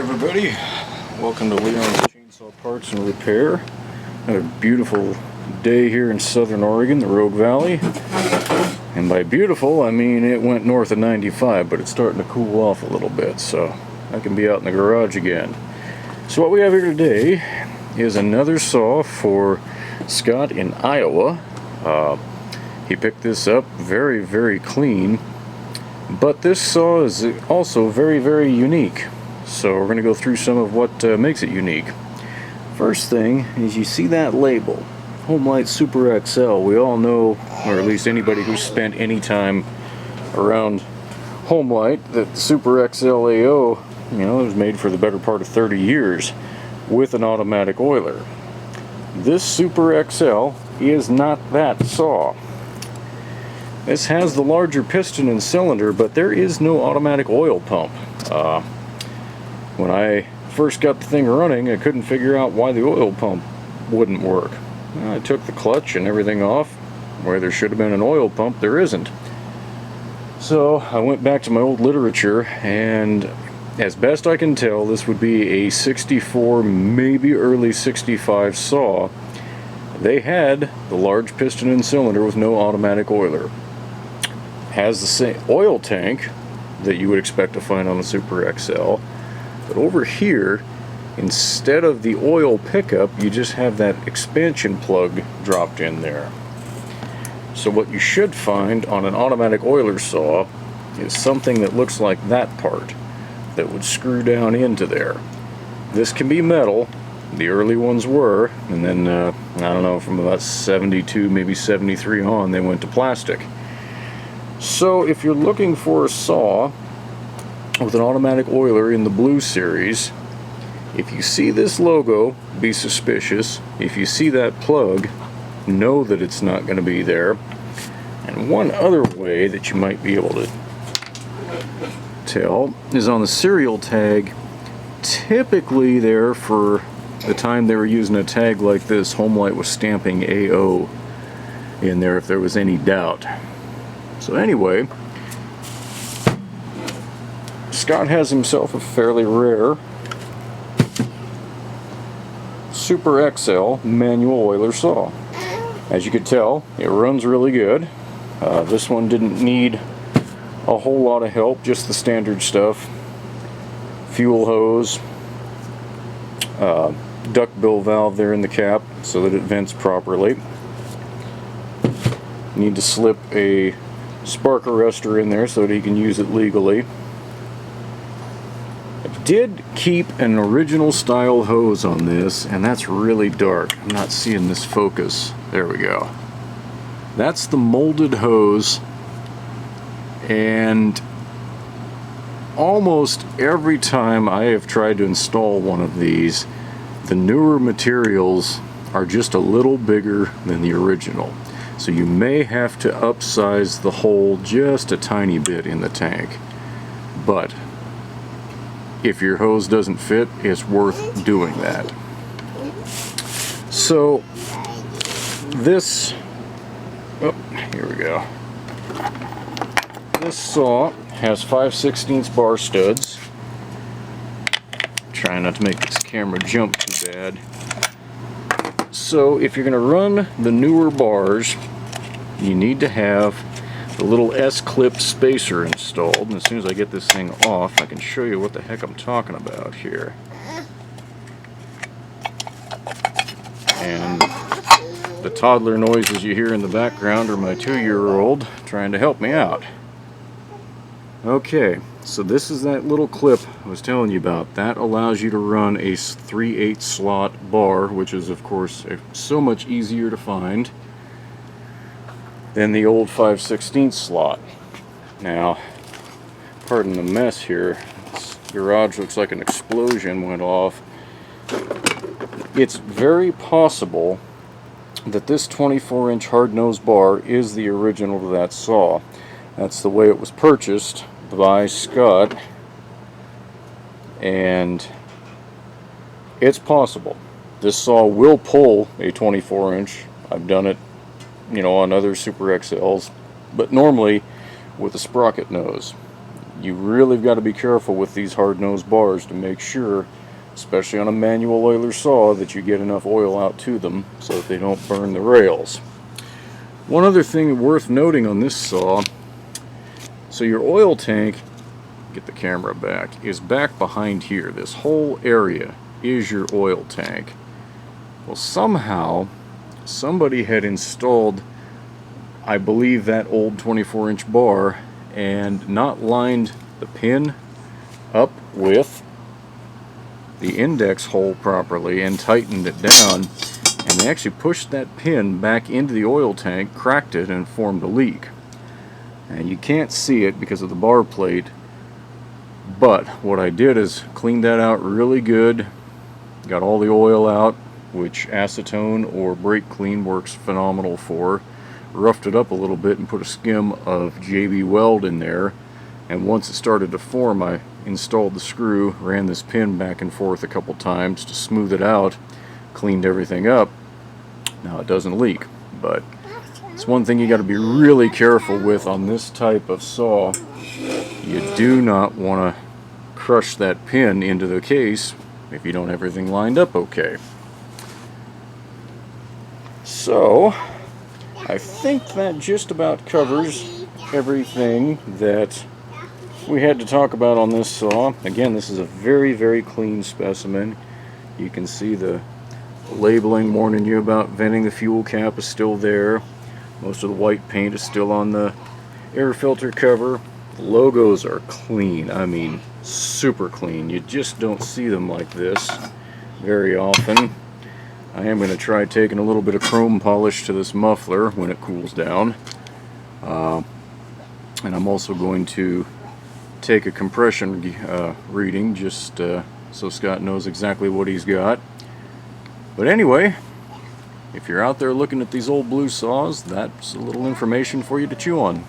everybody, welcome to Leon's Chainsaw Parts and Repair. Had a beautiful day here in southern Oregon, the Rogue Valley. And by beautiful, I mean it went north of 95, but it's starting to cool off a little bit, so I can be out in the garage again. So what we have here today is another saw for Scott in Iowa. He picked this up very, very clean, but this saw is also very, very unique. So we're going to go through some of what makes it unique. First thing is, you see that label, Homelite Super XL. We all know, or at least anybody who's spent any time around Homelite, that the Super XL AO, it was made for the better part of 30 years with an automatic oiler. This Super XL is not that saw. This has the larger piston and cylinder, but there is no automatic oil pump. When I first got the thing running, I couldn't figure out why the oil pump wouldn't work. I took the clutch and everything off. Where there should have been an oil pump, there isn't. So I went back to my old literature, and as best I can tell, this would be a 64, maybe early 65 saw. They had the large piston and cylinder with no automatic oiler. Has the same oil tank that you would expect to find on the Super XL, but over here, instead of the oil pickup, you just have that expansion plug dropped in there. So what you should find on an automatic oiler saw is something that looks like that part that would screw down into there. This can be metal. The early ones were, and then I don't know, from about 72, maybe 73 on, they went to plastic. So if you're looking for a saw with an automatic oiler in the blue series, if you see this logo, be suspicious. If you see that plug, know that it's not going to be there. And one other way that you might be able to tell is on the serial tag. Typically there, for the time they were using a tag like this, Homelite was stamping AO in there if there was any doubt. So anyway, Scott has himself a fairly rare Super XL manual oiler saw. As you could tell, it runs really good. This one didn't need a whole lot of help, just the standard stuff. Fuel hose, duckbill valve there in the cap so that it vents properly. Need to slip a spark arrestor in there so that he can use it legally. I did keep an original style hose on this, and that's really dark. I'm not seeing this focus. There we go. That's the molded hose, and almost every time I have tried to install one of these, the newer materials are just a little bigger than the original. So you may have to upsize the hole just a tiny bit in the tank. But if your hose doesn't fit, it's worth doing that. So this, here we go. This saw has 5/16 bar studs. Trying not to make this camera jump too bad. So if you're going to run the newer bars, you need to have the little S-clip spacer installed. And as soon as I get this thing off, I can show you what the heck I'm talking about here. And the toddler noises you hear in the background are my 2-year-old trying to help me out. Okay, so this is that little clip I was telling you about. That allows you to run a 3/8 slot bar, which is of course so much easier to find than the old 5/16 slot. Now, pardon the mess here. This garage looks like an explosion went off. It's very possible that this 24-inch hard-nosed bar is the original to that saw. That's the way it was purchased by Scott, and it's possible. This saw will pull a 24-inch. I've done it, on other Super XLs, but normally with a sprocket nose. you really got to be careful with these hard-nosed bars to make sure, especially on a manual oiler saw, that you get enough oil out to them so that they don't burn the rails. One other thing worth noting on this saw, so your oil tank, get the camera back, is back behind here. This whole area is your oil tank. Well, somehow somebody had installed, I believe, that old 24-inch bar and not lined the pin up with the index hole properly and tightened it down, and they actually pushed that pin back into the oil tank, cracked it, and formed a leak. And you can't see it because of the bar plate, but what I did is cleaned that out really good, got all the oil out, which acetone or brake clean works phenomenal for, roughed it up a little bit and put a skim of JB Weld in there, and once it started to form, I installed the screw, ran this pin back and forth a couple times to smooth it out, cleaned everything up. Now it doesn't leak, but it's one thing you got to be really careful with on this type of saw. You do not want to crush that pin into the case if you don't have everything lined up okay. So I think that just about covers everything that we had to talk about on this saw. Again, this is a very, very clean specimen. You can see the labeling warning you about venting. The fuel cap is still there. Most of the white paint is still on the air filter cover. The logos are clean. I mean, super clean. You just don't see them like this very often. I am going to try taking a little bit of chrome polish to this muffler when it cools down. And I'm also going to take a compression reading just so Scott knows exactly what he's got. But anyway, if you're out there looking at these old blue saws, that's a little information for you to chew on.